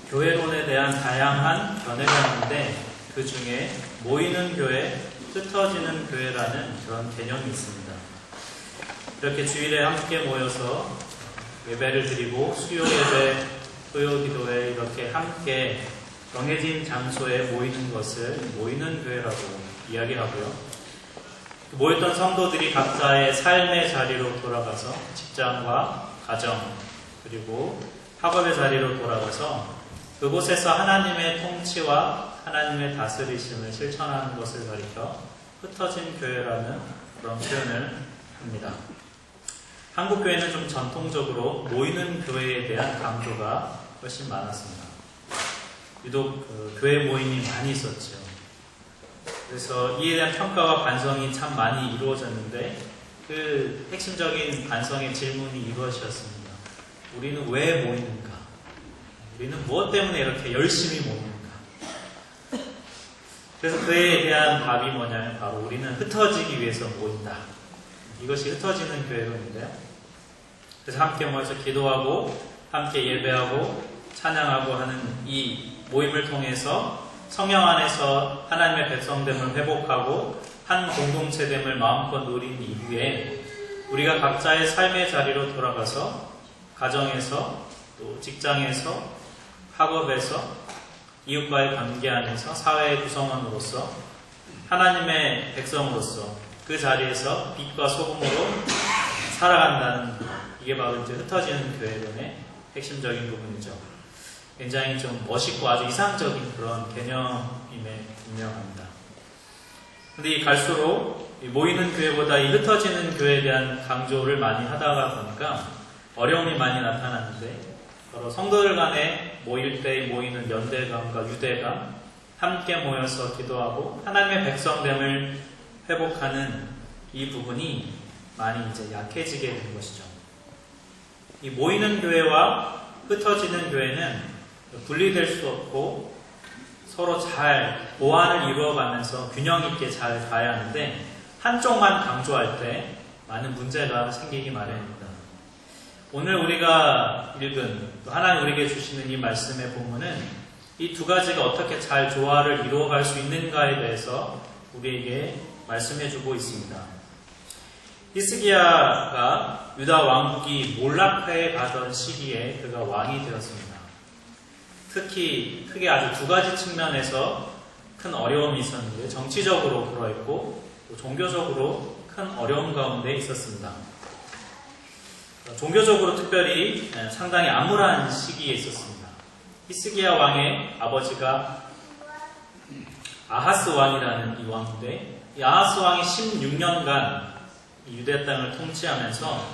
교회론에 대한 다양한 견해가 있는데 그 중에 모이는 교회, 흩어지는 교회라는 그런 개념이 있습니다. 이렇게 주일에 함께 모여서 예배를 드리고 수요 예배, 토요 기도회 이렇게 함께 정해진 장소에 모이는 것을 모이는 교회라고 이야기하고요. 모였던 성도들이 각자의 삶의 자리로 돌아가서 직장과 가정 그리고 학업의 자리로 돌아가서 그곳에서 하나님의 통치와 하나님의 다스리심을 실천하는 것을 가리켜 흩어진 교회라는 그런 표현을 합니다. 한국 교회는 좀 전통적으로 모이는 교회에 대한 강조가 훨씬 많았습니다. 유독 교회 모임이 많이 있었죠. 그래서 이에 대한 평가와 반성이 참 많이 이루어졌는데 그 핵심적인 반성의 질문이 이것이었습니다. 우리는 왜 모이는가? 우리는 무엇 때문에 이렇게 열심히 모이는가? 그래서 그에 대한 답이 뭐냐면 바로 우리는 흩어지기 위해서 모인다. 이것이 흩어지는 교회론인데요. 그래서 함께 모여서 기도하고 함께 예배하고 찬양하고 하는 이 모임을 통해서 성령 안에서 하나님의 백성됨을 회복하고 한 공동체됨을 마음껏 누린 이후에 우리가 각자의 삶의 자리로 돌아가서 가정에서 또 직장에서 학업에서 이웃과의 관계 안에서 사회의 구성원으로서 하나님의 백성으로서 그 자리에서 빛과 소금으로 살아간다는 이게 바로 이제 흩어지는 교회론의 핵심적인 부분이죠. 굉장히 좀 멋있고 아주 이상적인 그런 개념임에 분명합니다. 근데 이 갈수록 모이는 교회보다 이 흩어지는 교회에 대한 강조를 많이 하다가 보니까 어려움이 많이 나타나는데 바로 성도들 간에 모일 때 모이는 연대감과 유대감, 함께 모여서 기도하고 하나님의 백성됨을 회복하는 이 부분이 많이 이제 약해지게 된 것이죠. 이 모이는 교회와 흩어지는 교회는 분리될 수 없고 서로 잘 보완을 이루어가면서 균형 있게 잘 가야 하는데 한쪽만 강조할 때 많은 문제가 생기기 마련입니다. 오늘 우리가 읽은 또 하나님 우리에게 주시는 이 말씀의 본문은 이 두 가지가 어떻게 잘 조화를 이루어갈 수 있는가에 대해서 우리에게 말씀해주고 있습니다. 히스기야가 유다 왕국이 몰락해 가던 시기에 그가 왕이 되었습니다. 특히 크게 아주 두 가지 측면에서 큰 어려움이 있었는데 정치적으로 그러했고 또 종교적으로 큰 어려움 가운데 있었습니다. 종교적으로 특별히 상당히 암울한 시기에 있었습니다. 히스기야 왕의 아버지가 아하스 왕이라는 이 왕인데 이 아하스 왕이 16년간 유대 땅을 통치하면서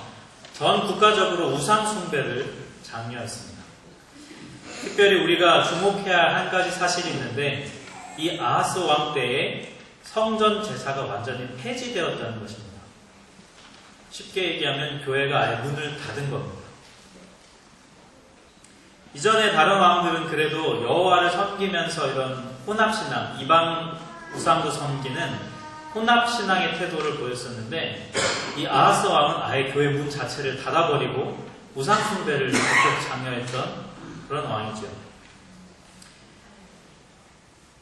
전 국가적으로 우상 숭배를 장려했습니다. 특별히 우리가 주목해야 할 한 가지 사실이 있는데 이 아하스 왕 때에 성전 제사가 완전히 폐지되었다는 것입니다. 쉽게 얘기하면 교회가 아예 문을 닫은 겁니다. 이전에 다른 왕들은 그래도 여호와를 섬기면서 이런 혼합신앙, 이방 우상도 섬기는 혼합신앙의 태도를 보였었는데 이 아하스 왕은 아예 교회 문 자체를 닫아버리고 우상숭배를 적극 장려했던 그런 왕이죠.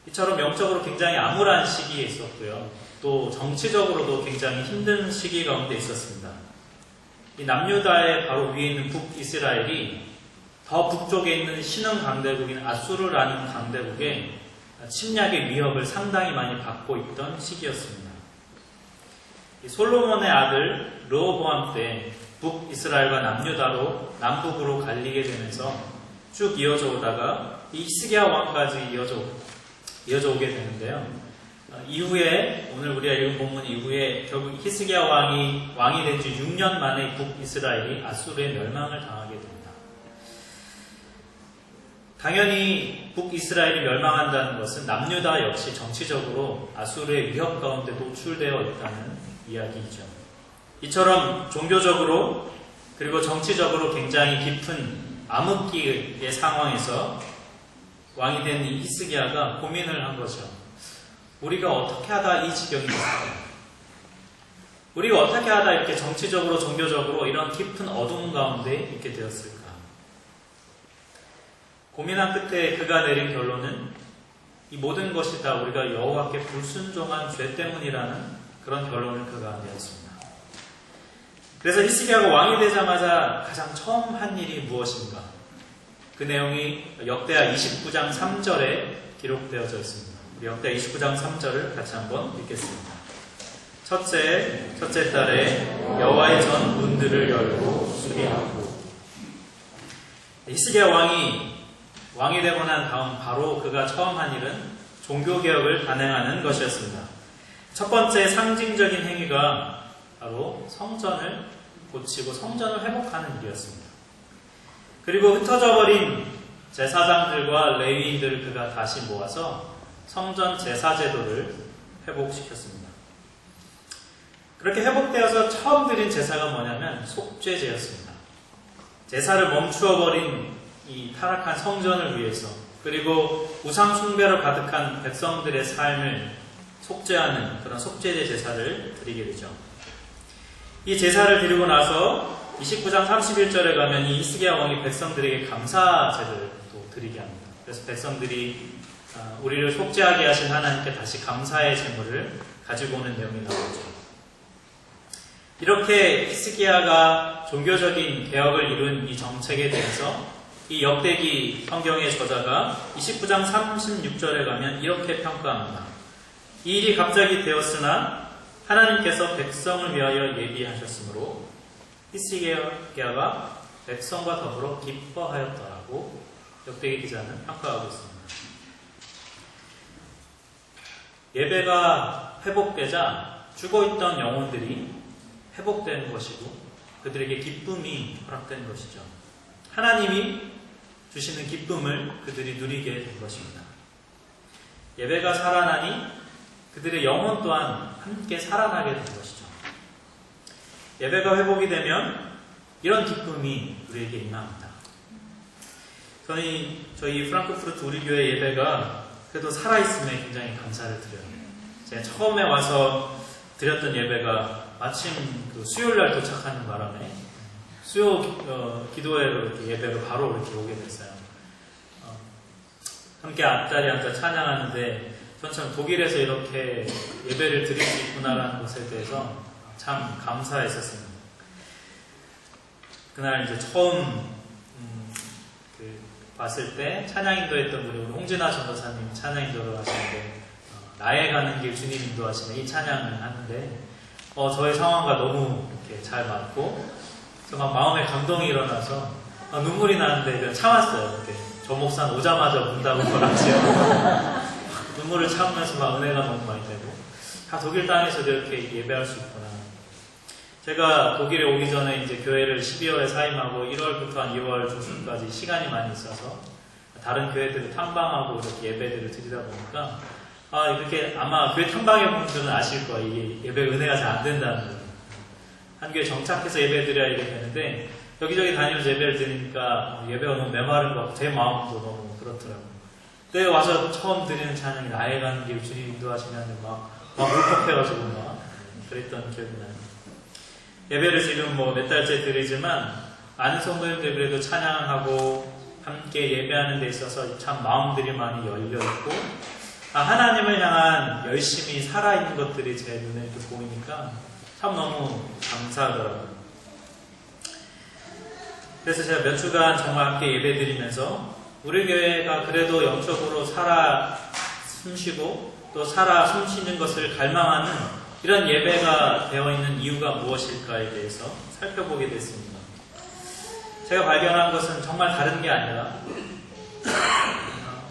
이처럼 영적으로 굉장히 암울한 시기에 있었고요. 또 정치적으로도 굉장히 힘든 시기 가운데 있었습니다. 이 남유다의 바로 위에 있는 북이스라엘이 더 북쪽에 있는 신흥 강대국인 아수르라는 강대국의 침략의 위협을 상당히 많이 받고 있던 시기였습니다. 이 솔로몬의 아들 르호보암 때 북이스라엘과 남유다로 남북으로 갈리게 되면서 쭉 이어져 오다가 이 히스기야 왕까지 이어져 오게 되는데요. 이후에 오늘 우리가 읽은 본문 이후에 결국 히스기야 왕이 된 지 6년 만에 북이스라엘이 아수르의 멸망을 당하게 됩니다. 당연히 북이스라엘이 멸망한다는 것은 남유다 역시 정치적으로 아수르의 위협 가운데 노출되어 있다는 이야기이죠. 이처럼 종교적으로 그리고 정치적으로 굉장히 깊은 암흑기의 상황에서 왕이 된 이 히스기야가 고민을 한 거죠. 우리가 어떻게 하다 이 지경이 됐을까? 우리가 어떻게 하다 이렇게 정치적으로 종교적으로 이런 깊은 어둠 가운데 있게 되었을까? 우리가 어떻게 하다 이렇게 정치적으로 종교적으로 이런 깊은 어둠 가운데 있게 되었을까? 우리가 어떻게 하다 이렇게 정치적으로 종교적으로 이런 깊은 어둠 가운데 있게 되었을까? 우리가 어떻게 하다 이렇게 정치적으로 종교적으로 이런 깊은 어둠 가운데 있게 되었을까? 고민한 끝에 그가 내린 결론은 이 모든 것이 다 우리가 여호와께 불순종한 죄 때문이라는 그런 결론을 그가 내었습니다. 그래서 히스기야가 왕이 되자마자 가장 처음 한 일이 무엇인가? 그 내용이 역대하 29장 3절에 기록되어져 있습니다. 우리 역대하 29장 3절을 같이 한번 읽겠습니다. 첫째 달에 여호와의 전 문들을 열고 수리하고. 히스기야 왕이 되고 난 다음 바로 그가 처음 한 일은 종교개혁을 단행하는 것이었습니다. 첫 번째 상징적인 행위가 바로 성전을 고치고 성전을 회복하는 일이었습니다. 그리고 흩어져 버린 제사장들과 레위인들을 그가 다시 모아서 성전 제사 제도를 회복시켰습니다. 그렇게 회복되어서 처음 드린 제사가 뭐냐면 속죄제였습니다. 제사를 멈추어 버린 이 타락한 성전을 위해서, 그리고 우상 숭배로 가득한 백성들의 삶을 속죄하는 그런 속죄제 제사를 드리게 되죠. 이 제사를 드리고 나서 29장 31절에 가면 이 히스기야 왕이 백성들에게 감사제를 또 드리게 합니다. 그래서 백성들이 우리를 속죄하게 하신 하나님께 다시 감사의 제물을 가지고 오는 내용이 나오죠. 이렇게 히스기야가 종교적인 개혁을 이룬 이 정책에 대해서 이 역대기 성경의 저자가 29장 36절에 가면 이렇게 평가합니다. 이 일이 갑자기 되었으나 하나님께서 백성을 위하여 예비하셨으므로 히스기야가 백성과 더불어 기뻐하였더라고 역대기 기자는 평가하고 있습니다. 예배가 회복되자 죽어있던 영혼들이 회복된 것이고 그들에게 기쁨이 허락된 것이죠. 하나님이 주시는 기쁨을 그들이 누리게 된 것입니다. 예배가 살아나니 그들의 영혼 또한 함께 살아나게 된 것이죠. 예배가 회복이 되면 이런 기쁨이 우리에게 임합니다. 저희 프랑크푸르트 우리 교회 예배가 그래도 살아있음에 굉장히 감사를 드려요. 제가 처음에 와서 드렸던 예배가 마침 그 수요일날 도착하는 바람에 수요 기도회로 이렇게 예배로 바로 이렇게 오게 됐어요. 함께 앞자리 앉아 찬양하는데 저는 독일에서 이렇게 예배를 드릴 수 있구나라는 것에 대해서 참 감사했었습니다. 그날 이제 처음 봤을 때 찬양 인도했던 우리 홍진아 전도사님이 찬양 인도를 하시는데 나에 가는 길 주님 인도하시는 이 찬양을 하는데 저의 상황과 너무 이렇게 잘 맞고 막 마음에 감동이 일어나서 눈물이 나는데 그냥 참았어요. 이렇게 저 목사는 오자마자 운다고 거라지요. 눈물을 참으면서 막 은혜가 너무 많이 되고 독일 땅에서도 이렇게 예배할 수 있구나. 제가 독일에 오기 전에 이제 교회를 12월에 사임하고 1월부터 한 2월 중순까지 시간이 많이 있어서 다른 교회들을 탐방하고 이렇게 예배들을 드리다 보니까 이렇게 아마 교회 탐방해 본 분들은 아실 거예요. 이게 예배 은혜가 잘 안 된다는 거. 한 교회 정착해서 예배 드려야 이렇게 되는데 여기저기 다니면서 예배를 드리니까 예배가 너무 메마른 것 같고 제 마음도 너무 그렇더라고요. 그때 와서 처음 드리는 찬양이 나에 가는 길 주님 인도하시면 막 울컥해가지고 막 그랬던 기억이 나요. 예배를 지금 몇 달째 드리지만 많은 성도님들 그래도 찬양하고 함께 예배하는 데 있어서 참 마음들이 많이 열려있고 하나님을 향한 열심히 살아있는 것들이 제 눈에 이렇게 보이니까 참 너무 감사하더라고요. 그래서 제가 몇 주간 정말 함께 예배드리면서 우리 교회가 그래도 영적으로 살아 숨쉬고 또 살아 숨쉬는 것을 갈망하는 이런 예배가 되어 있는 이유가 무엇일까에 대해서 살펴보게 됐습니다. 제가 발견한 것은 정말 다른 게 아니라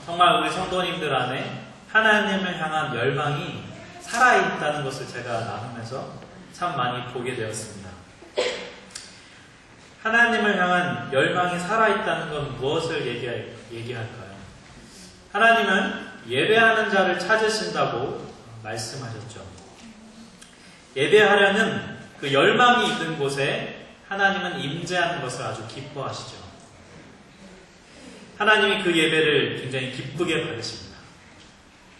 정말 우리 성도님들 안에 하나님을 향한 열망이 살아있다는 것을 제가 나누면서 참 많이 보게 되었습니다. 하나님을 향한 열망이 살아있다는 건 무엇을 얘기할까요? 하나님은 예배하는 자를 찾으신다고 말씀하셨죠. 예배하려는 그 열망이 있는 곳에 하나님은 임재하는 것을 아주 기뻐하시죠. 하나님이 그 예배를 굉장히 기쁘게 받으십니다.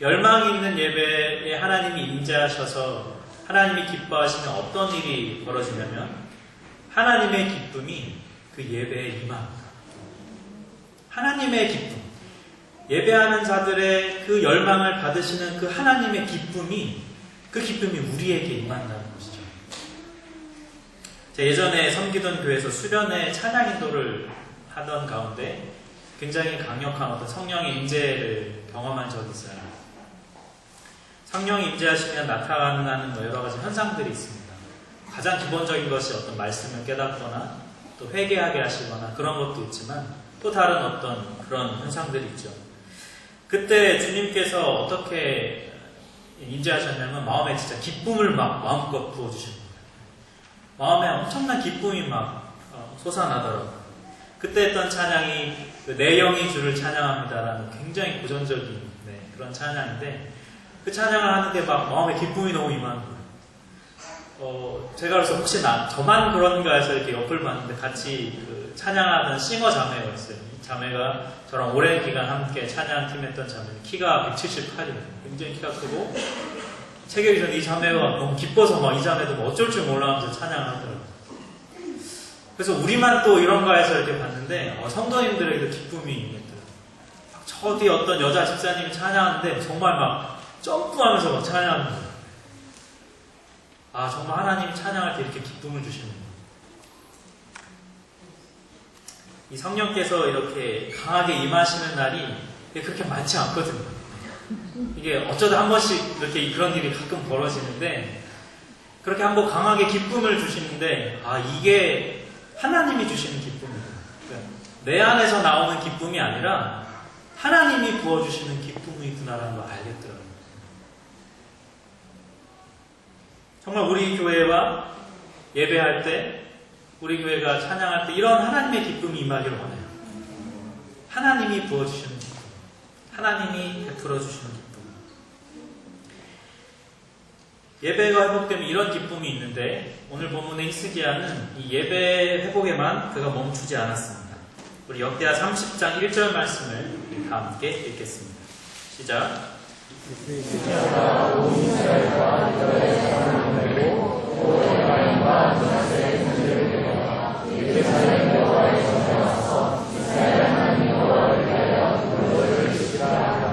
열망이 있는 예배에 하나님이 임재하셔서 하나님이 기뻐하시면 어떤 일이 벌어지냐면 하나님의 기쁨이 그 예배에 임합니다. 하나님의 기쁨, 예배하는 자들의 그 열망을 받으시는 그 하나님의 기쁨이, 그 기쁨이 우리에게 임한다는 것이죠. 제가 예전에 섬기던 교회에서 수련회 찬양 인도를 하던 가운데 굉장히 강력한 어떤 성령의 임재를 경험한 적이 있어요. 성령이 임재하시면 나타나는 여러 가지 현상들이 있습니다. 가장 기본적인 것이 어떤 말씀을 깨닫거나 또 회개하게 하시거나 그런 것도 있지만 또 다른 어떤 그런 현상들이 있죠. 그때 주님께서 어떻게 임재하셨냐면 마음에 진짜 기쁨을 막 마음껏 부어주신 거예요. 마음에 엄청난 기쁨이 막 솟아나더라고요. 그때 했던 찬양이 내 영이 주를 찬양합니다라는 굉장히 고전적인 그런 찬양인데, 그 찬양을 하는데 막 마음에 기쁨이 너무 임하는 거예요. 제가 그래서 혹시 저만 그런가 해서 이렇게 옆을 봤는데 같이 그 찬양하던 싱어 자매가 있어요. 자매가 저랑 오랜 기간 함께 찬양팀 했던 자매는 키가 178이에요. 굉장히 키가 크고 체격이 전 이 자매가 너무 기뻐서 막 이 자매도 뭐 어쩔 줄 몰라 하면서 찬양을 하더라고요. 그래서 우리만 또 이런가 해서 이렇게 봤는데 성도님들에게도 기쁨이 있더라고요. 저 뒤에 어떤 여자 집사님이 찬양하는데 정말 막 점프하면서 막 찬양하는 거예요. 아, 정말 하나님이 찬양할 때 이렇게 기쁨을 주시는구나. 이 성령께서 이렇게 강하게 임하시는 날이 그렇게 많지 않거든요. 이게 어쩌다 한 번씩 이렇게 그런 일이 가끔 벌어지는데, 그렇게 한번 강하게 기쁨을 주시는데, 아, 이게 하나님이 주시는 기쁨이다. 그러니까 내 안에서 나오는 기쁨이 아니라 하나님이 부어주시는 기쁨이구나라는 걸 알겠더라고요. 정말 우리 교회와 예배할 때, 우리 교회가 찬양할 때 이런 하나님의 기쁨이 임하기를 원해요. 하나님이 부어주시는 기쁨, 하나님이 베풀어주시는 기쁨. 예배가 회복되면 이런 기쁨이 있는데, 오늘 본문의 히스기야는 이 예배 회복에만 그가 멈추지 않았습니다. 우리 역대하 30장 1절 말씀을 우리 다 함께 읽겠습니다. 시작. 히스기야가 온 이스라엘과 유다의 사람을 보내고 또 에프라임과 므낫세의 군대를 데려가 예루살렘 여호와의 전에 와서 이스라엘 하나님 여호와를 위하여 유월절을 지키라 하라.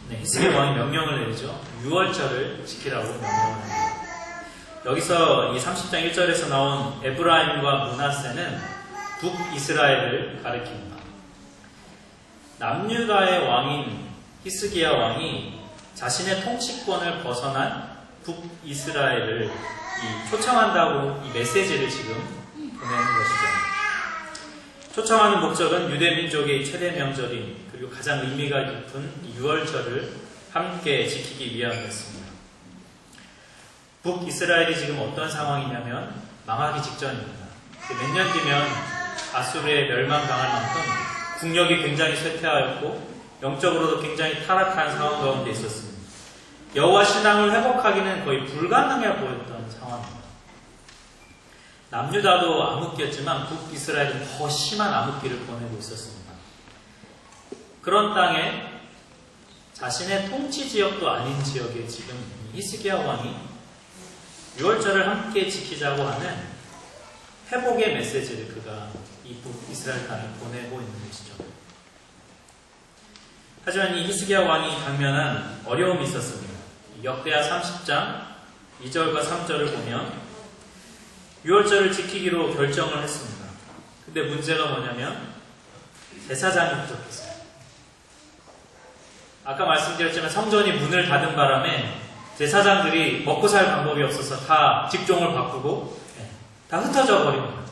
네, 히스기야 왕이 명령을 내리죠. 유월절을 지키라고 명령을 합니다. 여기서 이 30장 1절에서 나온 에브라임과 므낫세는 북이스라엘을 가리킵니다. 남유다의 왕인 히스기야 왕이 자신의 통치권을 벗어난 북이스라엘을 초청한다고 이 메시지를 지금 보내는 것이죠. 초청하는 목적은 유대민족의 최대 명절인, 그리고 가장 의미가 깊은 유월절을 함께 지키기 위함이었습니다. 북이스라엘이 지금 어떤 상황이냐면 망하기 직전입니다. 몇 년 뒤면 아수르에 멸망당할 만큼 국력이 굉장히 쇠퇴하였고 영적으로도 굉장히 타락한 상황 가운데 있었습니다. 여호와 신앙을 회복하기는 거의 불가능해 보였던 상황입니다. 남유다도 암흑기였지만 북이스라엘은 더 심한 암흑기를 보내고 있었습니다. 그런 땅에 자신의 통치 지역도 아닌 지역에 지금 히스기야 왕이 유월절을 함께 지키자고 하는 회복의 메시지를 그가 이 북이스라엘 땅에 보내고 있는 것이죠. 하지만 이 히스기야 왕이 당면한 어려움이 있었습니다. 역대하 30장 2절과 3절을 보면 유월절을 지키기로 결정을 했습니다. 근데 문제가 뭐냐면 제사장이 부족했어요. 아까 말씀드렸지만 성전이 문을 닫은 바람에 제사장들이 먹고 살 방법이 없어서 다 직종을 바꾸고 다 흩어져 버립니다.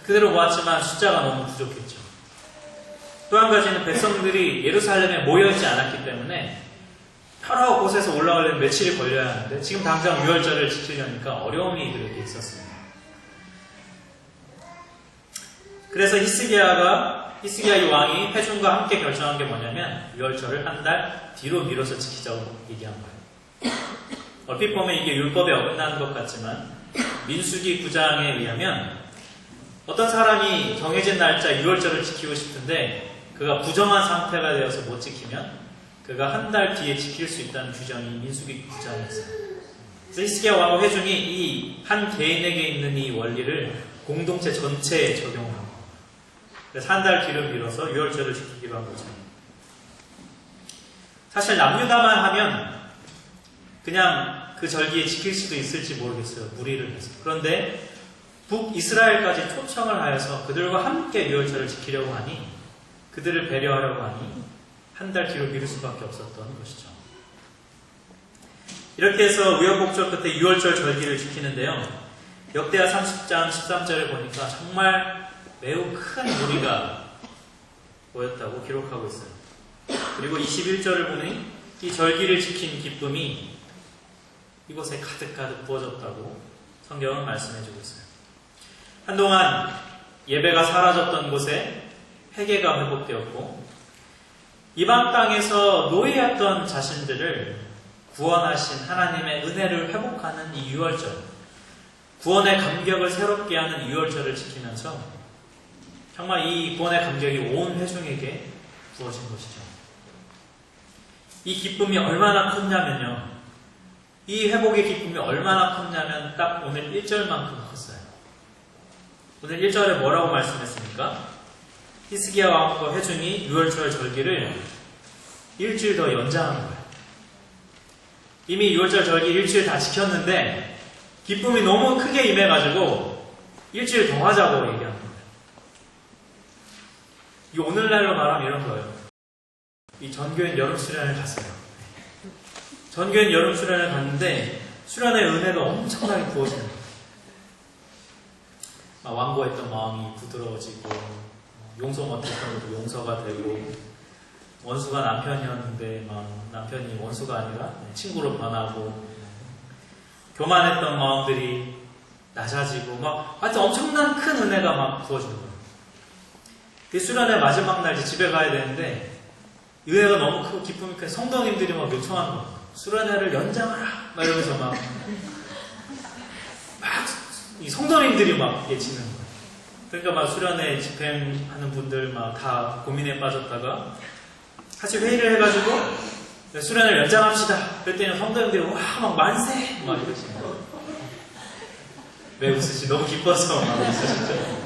그대로 모았지만 숫자가 너무 부족했죠. 또 한 가지는 백성들이 예루살렘에 모여있지 않았기 때문에 여러 곳에서 올라가려면 며칠이 걸려야 하는데 지금 당장 유월절을 지키려니까 어려움이 그렇게 있었습니다. 그래서 히스기야 이 왕이 회중과 함께 결정한 게 뭐냐면 유월절을 한 달 뒤로 미뤄서 지키자고 얘기한 거예요. 얼핏 보면 이게 율법에 어긋나는 것 같지만 민수기 9장에 의하면 어떤 사람이 정해진 날짜 유월절을 지키고 싶은데 그가 부정한 상태가 되어서 못 지키면 그가 한 달 뒤에 지킬 수 있다는 규정이 민수기 9장에 있어요. 그래서 히스기야 왕과 회중이 이 한 개인에게 있는 이 원리를 공동체 전체에 적용합니다. 그래서 한 달 뒤를 미뤄서 유월절을 지키기로 한 거죠. 사실 남유다만 하면 그냥 그 절기에 지킬 수도 있을지 모르겠어요. 무리를 해서. 그런데 북이스라엘까지 초청을 하여서 그들과 함께 유월절을 지키려고 하니, 그들을 배려하려고 하니 한 달 뒤로 미룰 수밖에 없었던 것이죠. 이렇게 해서 우여곡절 끝에 유월절 절기를 지키는데요. 역대하 30장 13절을 보니까 정말 매우 큰 무리가 모였다고 기록하고 있어요. 그리고 21절을 보니 이 절기를 지킨 기쁨이 이곳에 가득가득 부어졌다고 성경은 말씀해주고 있어요. 한동안 예배가 사라졌던 곳에 회개가 회복되었고, 이방 땅에서 노예였던 자신들을 구원하신 하나님의 은혜를 회복하는 이 유월절, 구원의 감격을 새롭게 하는 유월절을 지키면서 정말 이 구원의 감격이 온 회중에게 부어진 것이죠. 이 기쁨이 얼마나 컸냐면요, 이 회복의 기쁨이 얼마나 컸냐면 딱 오늘 1절만큼 컸어요. 오늘 1절에 뭐라고 말씀했습니까? 히스기야 왕과 회중이 유월절 절기를 일주일 더 연장한 거예요. 이미 유월절 절기 일주일 다 지켰는데 기쁨이 너무 크게 임해가지고 일주일 더 하자고 얘기한 거예요. 이 오늘날로 말하면 이런 거예요. 이 전교인 여름 수련을 갔어요. 전교인 여름 수련을 갔는데 수련의 은혜가 엄청나게 부어지는 거예요. 완고했던 마음이 부드러워지고, 용서 못했던 것도 용서가 되고, 원수가 남편이었는데 막 남편이 원수가 아니라 친구로 변하고, 교만했던 마음들이 낮아지고, 막 하여튼 엄청난 큰 은혜가 막 부어지는 거예요. 그 수련의 마지막 날 집에 가야 되는데 은혜가 너무 크고 기쁨이 크고 성도님들이 막 요청하는 거예요. 수련회를 연장하라 막 이러면서 이 성도님들이 막 예치는 거예요. 그러니까 막 수련회 집행하는 분들 막 다 고민에 빠졌다가 같이 회의를 해가지고 수련회를 연장합시다. 그랬더니 성도님들이 와 막 만세 막 이러시는 거예요. 왜 웃으시? 너무 기뻐서 막 웃으시죠?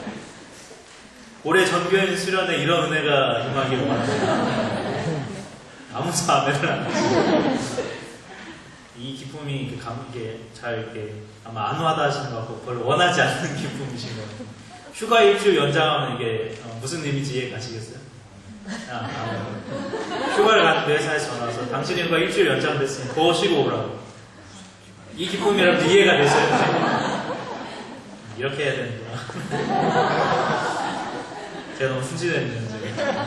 올해 전교인 수련회 이런 은혜가 임하기를 바랍니다. 아무도 아멘을 안 하시죠. 이 기쁨이 이게 잘 이렇게 아마 안와닿 하시는 것 같고 별로 원하지 않는 기쁨이신 것 같아요. 휴가 일주일 연장하면 이게 무슨 의미인지 이해 가시겠어요? 휴가를 간 회사에 전화 와서 당신 휴가 일주일 연장됐으니 더 쉬고 오라고. 이 기쁨이라도 이해가 되세요? 이렇게 해야 되는구나. 제가 너무 순진했네요, 제가.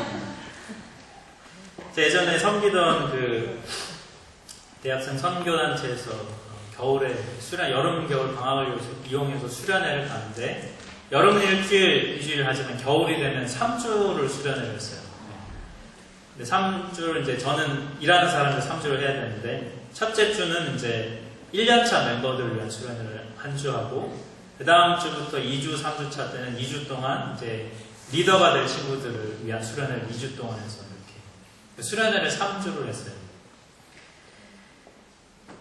예전에 섬기던 그 대학생 선교단체에서 겨울에 여름, 겨울 방학을 이용해서 수련회를 가는데, 여름은 일주일, 2주일 하지만 겨울이 되면 3주를 수련회를 했어요. 근데 3주를 이제 저는 일하는 사람들 3주를 해야 되는데, 첫째 주는 이제 1년차 멤버들을 위한 수련회를 한 주 하고, 그 다음 주부터 2주, 3주차 때는 2주 동안 이제 리더가 될 친구들을 위한 수련회를 2주 동안 해서 이렇게 수련회를 3주를 했어요.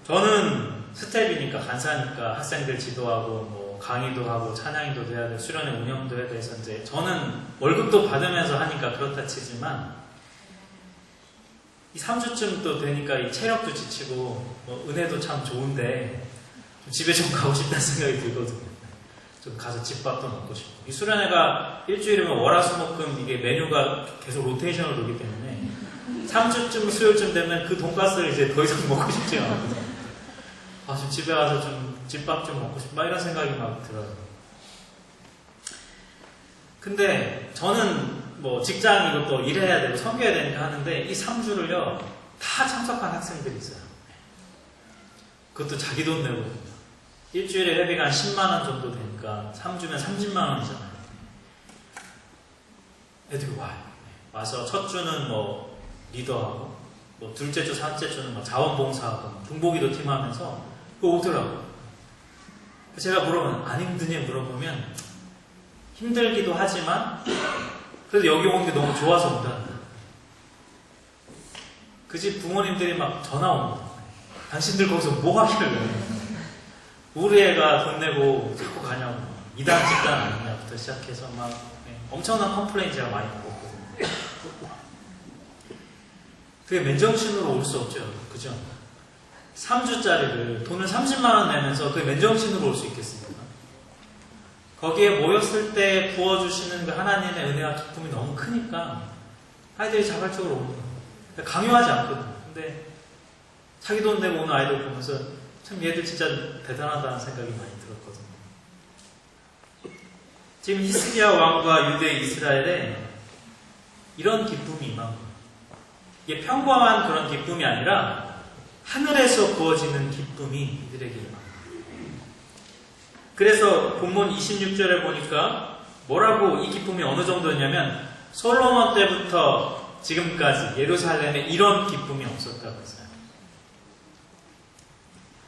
저는 스텝이니까 간사니까 학생들 지도하고 뭐 강의도 하고 찬양인도 해야 되고 수련회 운영도 해야 돼서 이제 저는 월급도 받으면서 하니까 그렇다 치지만 이 3주쯤 또 되니까 이 체력도 지치고 뭐 은혜도 참 좋은데 집에 좀 가고 싶다는 생각이 들거든요. 좀 가서 집밥도 먹고 싶고. 이 수련회가 일주일이면 월화수목금 이게 메뉴가 계속 로테이션을 돌기 때문에 3주쯤 수요일쯤 되면 그 돈가스를 이제 더 이상 먹고 싶지 않거든요. 좀 집에 가서 좀 집밥 좀 먹고 싶다 이런 생각이 막 들어요. 근데 저는 뭐 직장이고 또 일해야 되고 섬겨야 되니까 하는데 이 3주를요 다 참석한 학생들이 있어요. 그것도 자기 돈 내고 일주일에 회비가 한 10만원 정도 되니까 3주면 30만원이잖아요. 애들이 와요. 와서 첫 주는 뭐 리더하고 뭐 둘째 주, 셋째 주는 뭐 자원봉사하고 중보기도 팀하면서 그거 오더라고요. 제가 물어보면 안 힘드냐 물어보면 힘들기도 하지만 그래도 여기 오는 게 너무 좋아서 온다. 그 집 부모님들이 막 전화 옵니다. 당신들 거기서 뭐 하길래 우리 애가 돈 내고 자꾸 가냐고. 2단, 10단 아니냐부터 시작해서 막 엄청난 컴플레인 제가 많이 받았거든요. 그게 맨정신으로 올 수 없죠. 그죠? 3주짜리를 돈을 30만 원 내면서 그게 맨정신으로 올 수 있겠습니까? 거기에 모였을 때 부어주시는 그 하나님의 은혜와 기쁨이 너무 크니까 아이들이 자발적으로 오는 거예요. 강요하지 않거든요. 근데 자기 돈 내고 오는 아이들 보면서 참 얘들 진짜 대단하다는 생각이 많이 들었거든요. 지금 히스기야 왕과 유대 이스라엘에 이런 기쁨이 임한 거예요. 이게 평범한 그런 기쁨이 아니라 하늘에서 부어지는 기쁨이 이들에게 임한 거예요. 그래서 본문 26절에 보니까 뭐라고 이 기쁨이 어느 정도였냐면 솔로몬 때부터 지금까지 예루살렘에 이런 기쁨이 없었다고 했어요.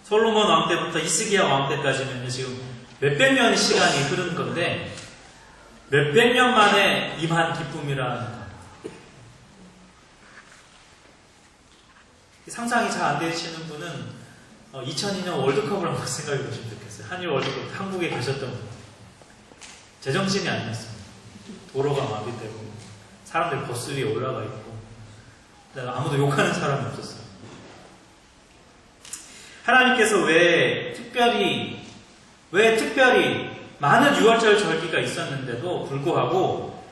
솔로몬 왕 때부터 히스기야 왕 때까지면 지금 몇백 년의 시간이 흐른 건데 몇백 년 만에 임한 기쁨이라는 거. 상상이 잘 안 되시는 분은 2002년 월드컵을 한번 생각해 보시면 좋겠어요. 한일 월드컵 한국에 계셨던 분. 제정신이 아니었습니다. 도로가 마비되고 사람들 버스 위에 올라가 있고 아무도 욕하는 사람이 없었어요. 하나님께서 왜 특별히 많은 유월절 절기가 있었는데도 불구하고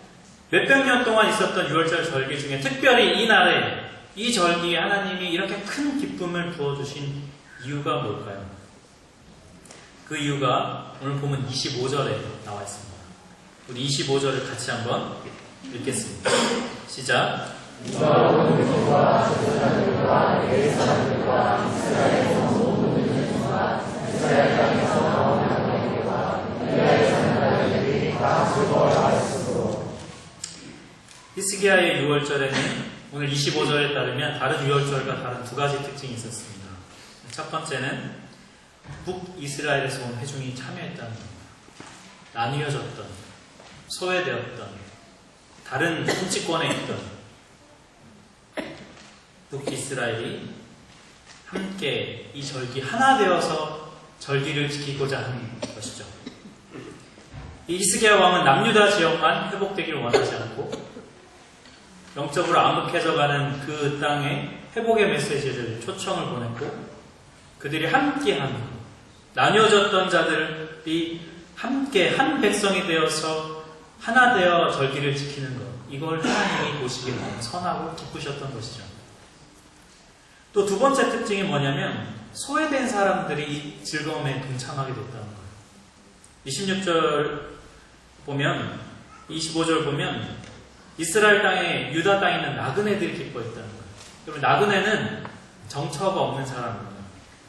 몇백 년 동안 있었던 유월절 절기 중에 특별히 이 날에 이 절기에 하나님이 이렇게 큰 기쁨을 부어주신 이유가 뭘까요? 그 이유가 오늘 보면 25절에 나와 있습니다. 우리 25절을 같이 한번 읽겠습니다. 시작. 히스기야의 유월절에는 오늘 25절에 따르면 다른 유월절과 다른 두 가지 특징이 있었습니다. 첫 번째는 북이스라엘에서 온 회중이 참여했다는 겁니다. 나뉘어졌던, 소외되었던, 다른 통치권에 있던 북이스라엘이 함께 이 절기 하나 되어서 절기를 지키고자 하는 것이죠. 이 히스기야 왕은 남유다 지역만 회복되길 원하지 않고 영적으로 암흑해져가는 그 땅에 회복의 메시지를 초청을 보냈고 그들이 함께하는 나뉘어졌던 자들이 함께 한 백성이 되어서 하나 되어 절기를 지키는 것 이걸 하나님이 보시기에 너무 선하고 기쁘셨던 것이죠. 또 두 번째 특징이 뭐냐면 소외된 사람들이 이 즐거움에 동참하게 됐다는 거예요. 26절 보면 25절 보면 이스라엘 땅에 유다 땅에 있는 나그네들이 기뻐했다는 거예요. 여러분 나그네는 정처가 없는 사람입니다.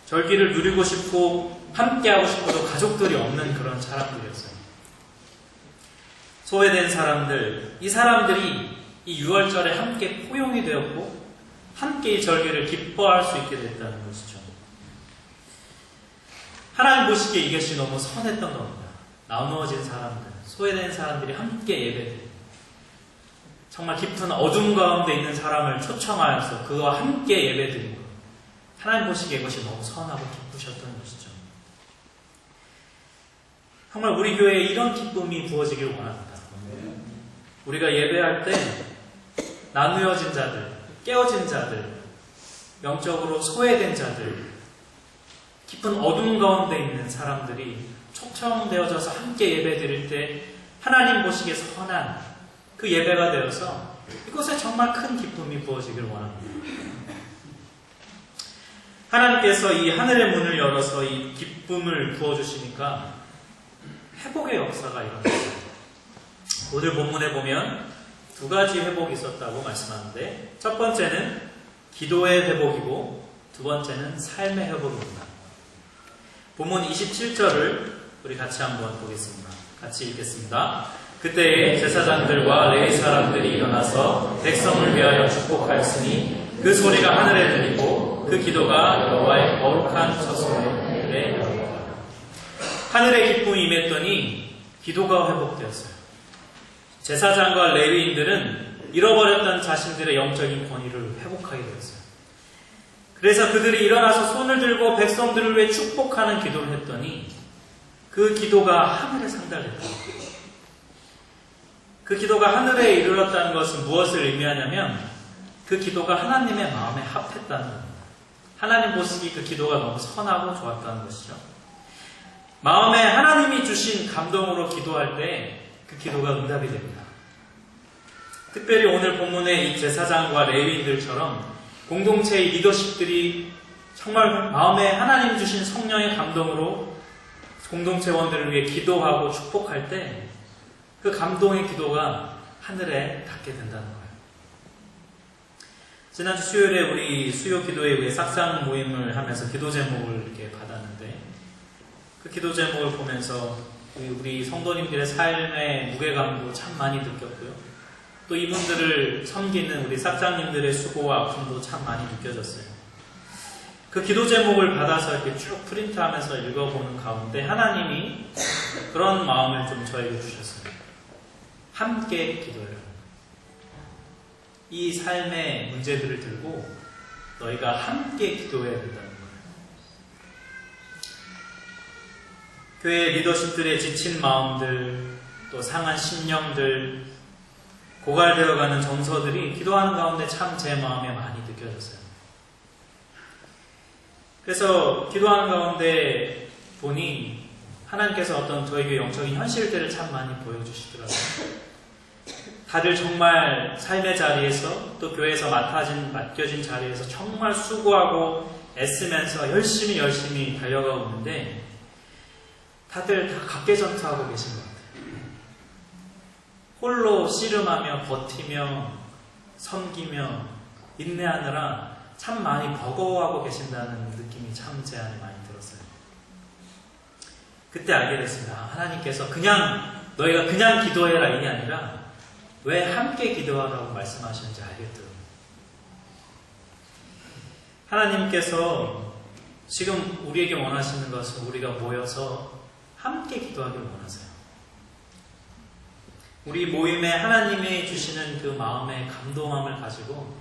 절기를 누리고 싶고 함께하고 싶어도 가족들이 없는 그런 사람들이었어요. 소외된 사람들, 이 사람들이 이 유월절에 함께 포용이 되었고 함께 이 절기를 기뻐할 수 있게 됐다는 것이죠. 하나님 보시기에 이것이 너무 선했던 겁니다. 나누어진 사람들, 소외된 사람들이 함께 예배드리고 정말 깊은 어둠 가운데 있는 사람을 초청하여서 그와 함께 예배드리고 하나님 보시기에 이것이 너무 선하고 기쁘셨던 것이죠. 정말 우리 교회에 이런 기쁨이 부어지길 원합니다. 우리가 예배할 때 나누어진 자들, 깨어진 자들, 영적으로 소외된 자들, 깊은 어둠 가운데 있는 사람들이 초청되어져서 함께 예배드릴 때 하나님 보시기에 선한 그 예배가 되어서 이곳에 정말 큰 기쁨이 부어지길 원합니다. 하나님께서 이 하늘의 문을 열어서 이 기쁨을 부어주시니까 회복의 역사가 일어납니다. 오늘 본문에 보면 두 가지 회복이 있었다고 말씀하는데 첫 번째는 기도의 회복이고 두 번째는 삶의 회복입니다. 본문 27절을 우리 같이 한번 보겠습니다. 같이 읽겠습니다. 그때에 제사장들과 레위 사람들이 일어나서 백성을 위하여 축복하였으니 그 소리가 하늘에 들리고 그 기도가 여호와의 거룩한 처소에 이르렀다. 하늘의 기쁨이 임했더니 기도가 회복되었어요. 제사장과 레위인들은 잃어버렸던 자신들의 영적인 권위를 회복하게 되었어요. 그래서 그들이 일어나서 손을 들고 백성들을 위해 축복하는 기도를 했더니 그 기도가 하늘에 상달됐다. 그 기도가 하늘에 이르렀다는 것은 무엇을 의미하냐면 그 기도가 하나님의 마음에 합했다는 겁니다. 하나님 보시기 그 기도가 너무 선하고 좋았다는 것이죠. 마음에 하나님이 주신 감동으로 기도할 때 그 기도가 응답이 됩니다. 특별히 오늘 본문의 이 제사장과 레위인들처럼 공동체의 리더십들이 정말 마음에 하나님 주신 성령의 감동으로 공동체원들을 위해 기도하고 축복할 때 그 감동의 기도가 하늘에 닿게 된다는 거예요. 지난주 수요일에 우리 수요 기도에 의해 싹상 모임을 하면서 기도 제목을 이렇게 받았는데 그 기도 제목을 보면서 우리 성도님들의 삶의 무게감도 참 많이 느꼈고요. 또 이분들을 섬기는 우리 싹장님들의 수고와 아픔도 참 많이 느껴졌어요. 그 기도 제목을 받아서 이렇게 쭉 프린트하면서 읽어보는 가운데 하나님이 그런 마음을 좀 저에게 주셨어요. 함께 기도해라. 이 삶의 문제들을 들고 너희가 함께 기도해야 된다는 거예요. 교회 리더십들의 지친 마음들, 또 상한 심령들, 고갈되어가는 정서들이 기도하는 가운데 참 제 마음에 많이 느껴졌어요. 그래서 기도하는 가운데 보니 하나님께서 어떤 저에게 영적인 현실들을 참 많이 보여주시더라고요. 다들 정말 삶의 자리에서 또 교회에서 맡겨진 자리에서 정말 수고하고 애쓰면서 열심히 달려가고 있는데 다들 다 각계전투하고 계신 것 같아요. 홀로 씨름하며 버티며 섬기며 인내하느라 참 많이 버거워하고 계신다는 느낌이 참 제 안에 많이 들었어요. 그때 알게 됐습니다. 하나님께서 너희가 그냥 기도해라 이게 아니라 왜 함께 기도하라고 말씀하시는지 알겠더라고요. 하나님께서 지금 우리에게 원하시는 것은 우리가 모여서 함께 기도하기를 원하세요. 우리 모임에 하나님이 주시는 그 마음의 감동함을 가지고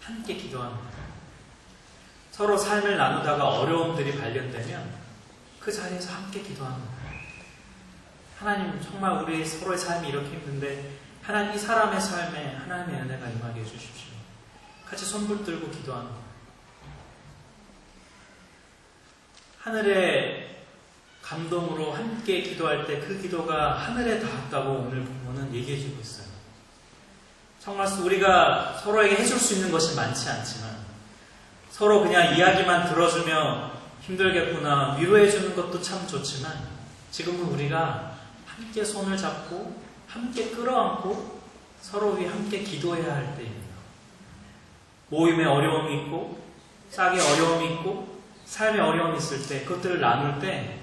함께 기도합니다. 서로 삶을 나누다가 어려움들이 발견되면 그 자리에서 함께 기도합니다. 하나님 정말 우리 서로의 삶이 이렇게 힘든데 하나님 이 사람의 삶에 하나님의 은혜가 임하게 해주십시오. 같이 손붙들고 기도합니다. 하늘의 감동으로 함께 기도할 때 그 기도가 하늘에 닿았다고 오늘 본문은 얘기해주고 있어요. 정말 우리가 서로에게 해줄 수 있는 것이 많지 않지만 서로 그냥 이야기만 들어주며 힘들겠구나 위로해주는 것도 참 좋지만 지금은 우리가 함께 손을 잡고 함께 끌어안고 서로 위해 함께 기도해야 할 때입니다. 모임에 어려움이 있고 짝에 어려움이 있고 삶에 어려움이 있을 때 그것들을 나눌 때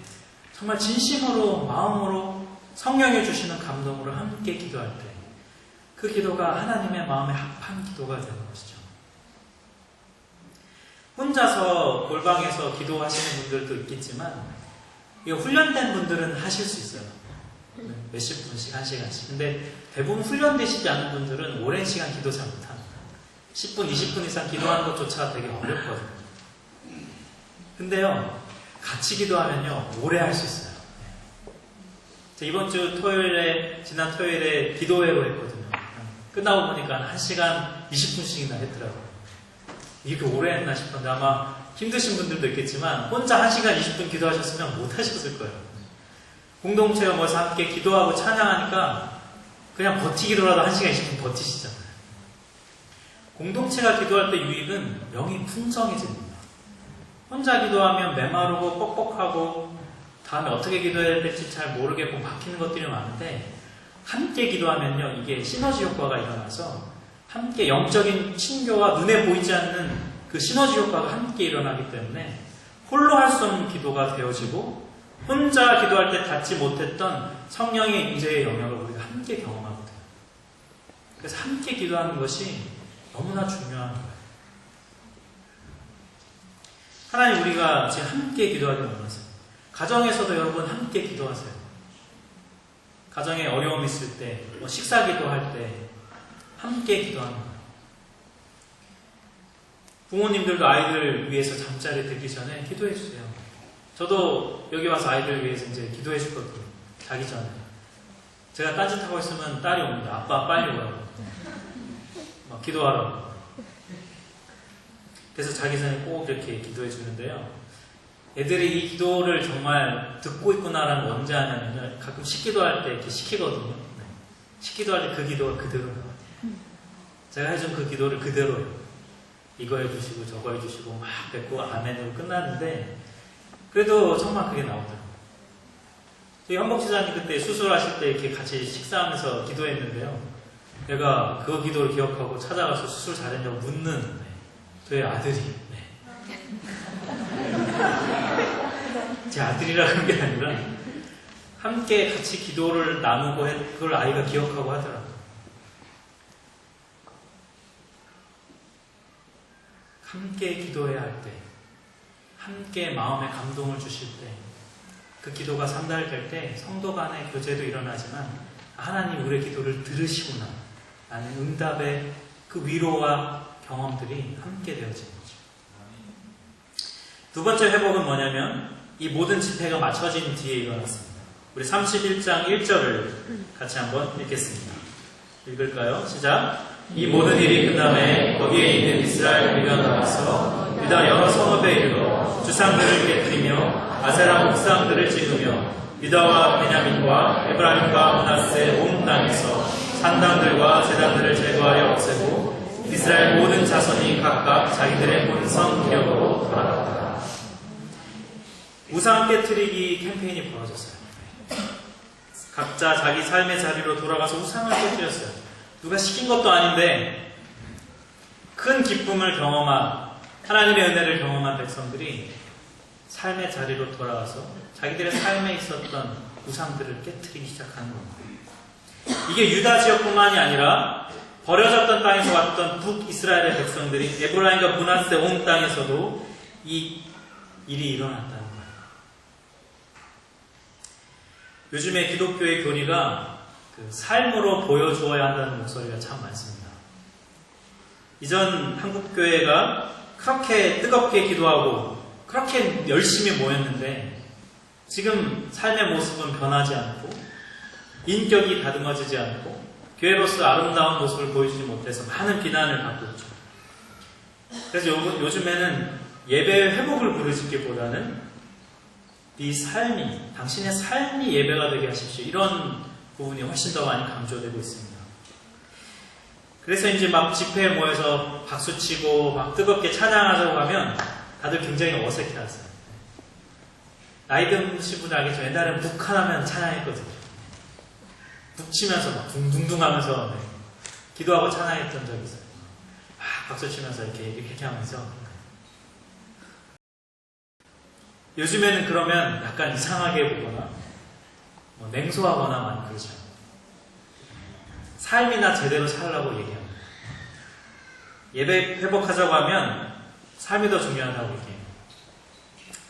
정말 진심으로 마음으로 성령이 주시는 감동으로 함께 기도할 때 그 기도가 하나님의 마음에 합한 기도가 되는 것이죠. 혼자서 골방에서 기도하시는 분들도 있겠지만 이거 훈련된 분들은 하실 수 있어요. 몇십 분씩, 한 시간씩. 근데 대부분 훈련되시지 않은 분들은 오랜 시간 기도 잘 못합니다. 10분, 20분 이상 기도하는 것조차 되게 어렵거든요. 근데요, 같이 기도하면요, 오래 할 수 있어요. 이번 주 지난 토요일에 기도회로 했거든요. 끝나고 보니까 1시간 20분씩이나 했더라고요. 이렇게 오래 했나 싶은데 아마 힘드신 분들도 있겠지만 혼자 1시간 20분 기도하셨으면 못 하셨을 거예요. 공동체가 모여서 함께 기도하고 찬양하니까 그냥 버티기로라도 1시간 20분 버티시잖아요. 공동체가 기도할 때 유익은 영이 풍성해집니다. 혼자 기도하면 메마르고 뻑뻑하고 다음에 어떻게 기도해야 될지 잘 모르겠고 막히는 것들이 많은데 함께 기도하면요 이게 시너지 효과가 일어나서 함께 영적인 친교와 눈에 보이지 않는 그 시너지 효과가 함께 일어나기 때문에 홀로 할 수 없는 기도가 되어지고 혼자 기도할 때 닿지 못했던 성령의 임재의 영역을 우리가 함께 경험하게 돼요. 그래서 함께 기도하는 것이 너무나 중요한 거예요. 하나님 우리가 지금 함께 기도하기 원하세요. 가정에서도 여러분 함께 기도하세요. 가정에 어려움이 있을 때, 식사 기도할 때 함께 기도합니다. 부모님들도 아이들 위해서 잠자리 들기 전에 기도해 주세요. 저도 여기 와서 아이들 위해서 이제 기도해 주거든요. 자기 전에. 제가 딴짓하고 있으면 딸이 옵니다. 아빠 빨리 오라고. 막 기도하라고. 그래서 자기 전에 꼭 이렇게 기도해 주는데요. 애들이 이 기도를 정말 듣고 있구나라는 언제 하냐면 가끔 식기도할 때 이렇게 시키거든요. 네. 식기도할 때 그 기도가 그대로 나와요. 제가 해준 그 기도를 그대로요. 이거 해주시고 저거 해주시고 막 뱉고 아멘으로 끝났는데 그래도 정말 그게 나오더라고요. 저희 현복지사님 그때 수술하실 때 이렇게 같이 식사하면서 기도했는데요. 내가 그 기도를 기억하고 찾아가서 수술 잘했냐고 묻는 저희 아들이 제 아들이라는 게 아니라 함께 같이 기도를 나누고 그걸 아이가 기억하고 하더라고요. 함께 기도해야 할 때, 함께 마음에 감동을 주실 때, 그 기도가 상달될 때 성도 간의 교제도 일어나지만 하나님 우리의 기도를 들으시구나 라는 응답의 그 위로와 경험들이 함께 되어지는 거죠. 두 번째 회복은 뭐냐면 이 모든 집회가 마쳐진 뒤에 일어났습니다. 우리 31장 1절을 같이 한번 읽겠습니다. 읽을까요? 시작. 이 모든 일이 끝남에 거기에 있는 이스라엘 무리가 나와서 유다 여러 성읍에 이르러 주상들을 깨뜨리며 아세라 목상들을 찍으며 유다와 베냐민과 에브라임과 므낫세 온 땅에서 산당들과 제단들을 제거하여 없애고 이스라엘 모든 자손이 각각 자기들의 본성 기력으로 돌아갔다. 우상 깨뜨리기 캠페인이 벌어졌어요. 각자 자기 삶의 자리로 돌아가서 우상을 깨뜨렸어요. 누가 시킨 것도 아닌데 큰 기쁨을 경험한 하나님의 은혜를 경험한 백성들이 삶의 자리로 돌아가서 자기들의 삶에 있었던 우상들을 깨뜨리기 시작하는 겁니다. 이게 유다 지역뿐만이 아니라 버려졌던 땅에서 왔던 북이스라엘의 백성들이 에브라임과 므낫세 온 땅에서도 이 일이 일어났다는 거예요. 요즘에 기독교의 교리가 그 삶으로 보여주어야 한다는 목소리가 참 많습니다. 이전 한국교회가 그렇게 뜨겁게 기도하고 그렇게 열심히 모였는데 지금 삶의 모습은 변하지 않고 인격이 다듬어지지 않고 교회로서 아름다운 모습을 보여주지 못해서 많은 비난을 받고 있죠. 그래서 요즘에는 예배의 회복을 부르짖기보다는 네 삶이, 당신의 삶이 예배가 되게 하십시오. 이런 부분이 훨씬 더 많이 강조되고 있습니다. 그래서 이제 막 집회에 모여서 박수치고 막 뜨겁게 찬양하자고 하면 다들 굉장히 어색해하세요. 나이 드신 분들 알겠죠? 옛날에는 북한하면 찬양했거든요. 북치면서 막 둥둥둥 하면서 기도하고 찬양했던 적이 있어요. 막 박수치면서 이렇게 하면서. 요즘에는 그러면 약간 이상하게 보거나 냉소하거나 많이 그러죠. 삶이나 제대로 살라고 얘기합니다. 예배 회복하자고 하면 삶이 더 중요하다고 얘기해요.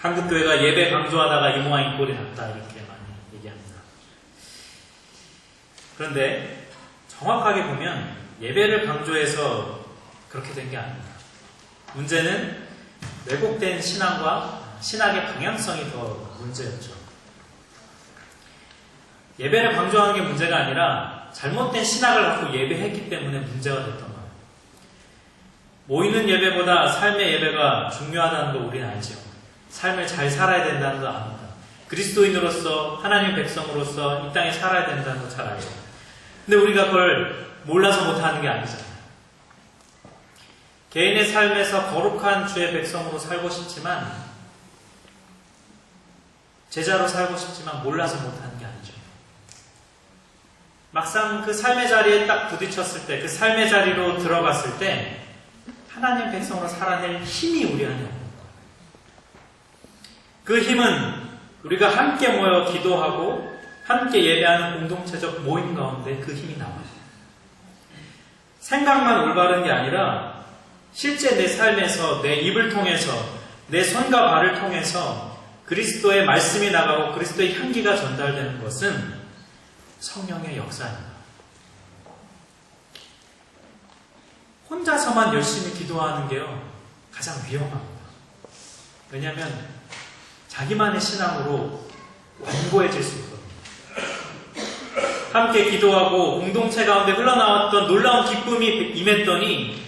한국교회가 예배 강조하다가 이 모양 이 꼴이 났다 이렇게 많이 얘기합니다. 그런데 정확하게 보면 예배를 강조해서 그렇게 된 게 아닙니다. 문제는 왜곡된 신앙과 신학의 방향성이 더 문제였죠. 예배를 강조하는 게 문제가 아니라 잘못된 신학을 갖고 예배했기 때문에 문제가 됐던 거예요. 모이는 예배보다 삶의 예배가 중요하다는 걸 우리는 알죠. 삶을 잘 살아야 된다는 걸 압니다. 그리스도인으로서 하나님의 백성으로서 이 땅에 살아야 된다는 걸 잘 알죠. 근데 우리가 그걸 몰라서 못하는 게 아니잖아요. 개인의 삶에서 거룩한 주의 백성으로 살고 싶지만 제자로 살고 싶지만 몰라서 못하는 게 아니죠. 막상 그 삶의 자리에 딱 부딪혔을 때, 그 삶의 자리로 들어갔을 때 하나님 백성으로 살아낼 힘이 우리 안에 없는 거예요. 그 힘은 우리가 함께 모여 기도하고 함께 예배하는 공동체적 모임 가운데 그 힘이 나와요. 생각만 올바른 게 아니라 실제 내 삶에서 내 입을 통해서 내 손과 발을 통해서 그리스도의 말씀이 나가고 그리스도의 향기가 전달되는 것은 성령의 역사입니다. 혼자서만 열심히 기도하는 게요, 가장 위험합니다. 왜냐하면 자기만의 신앙으로 완고해질 수 있거든요. 함께 기도하고 공동체 가운데 흘러나왔던 놀라운 기쁨이 임했더니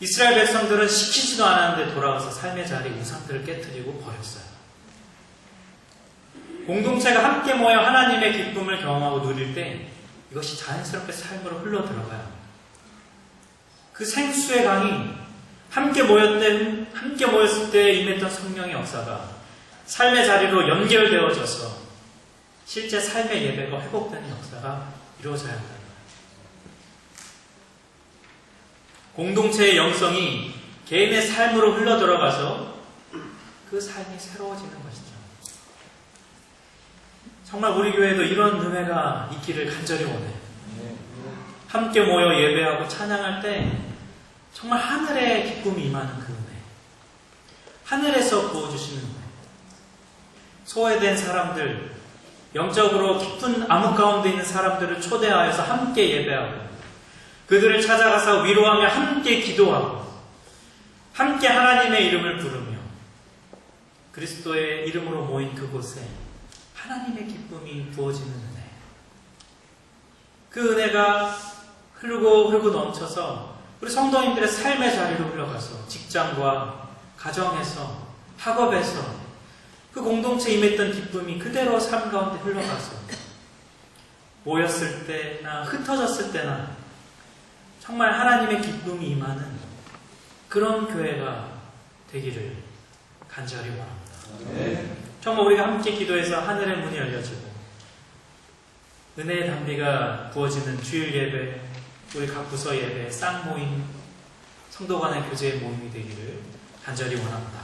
이스라엘 백성들은 시키지도 않았는데 돌아와서 삶의 자리 우상들을 깨뜨리고 버렸어요. 공동체가 함께 모여 하나님의 기쁨을 경험하고 누릴 때 이것이 자연스럽게 삶으로 흘러들어가요. 그 생수의 강이 함께 모였을 때 임했던 성령의 역사가 삶의 자리로 연결되어져서 실제 삶의 예배가 회복되는 역사가 이루어져야 한다. 공동체의 영성이 개인의 삶으로 흘러들어가서 그 삶이 새로워지는 것이죠. 정말 우리 교회도 이런 은혜가 있기를 간절히 원해요. 함께 모여 예배하고 찬양할 때 정말 하늘의 기쁨이 임하는 그 은혜, 하늘에서 부어주시는 은혜, 소외된 사람들, 영적으로 깊은 암흑 가운데 있는 사람들을 초대하여서 함께 예배하고 그들을 찾아가서 위로하며 함께 기도하고 함께 하나님의 이름을 부르며 그리스도의 이름으로 모인 그곳에 하나님의 기쁨이 부어지는 은혜, 그 은혜가 흐르고 넘쳐서 우리 성도님들의 삶의 자리로 흘러가서 직장과 가정에서 학업에서 그 공동체에 임했던 기쁨이 그대로 삶 가운데 흘러가서 모였을 때나 흩어졌을 때나 정말 하나님의 기쁨이 임하는 그런 교회가 되기를 간절히 원합니다. 정말 우리가 함께 기도해서 하늘의 문이 열려지고 은혜의 담비가 부어지는 주일 예배, 우리 각 부서 예배, 쌍모임, 성도 간의 교제의 모임이 되기를 간절히 원합니다.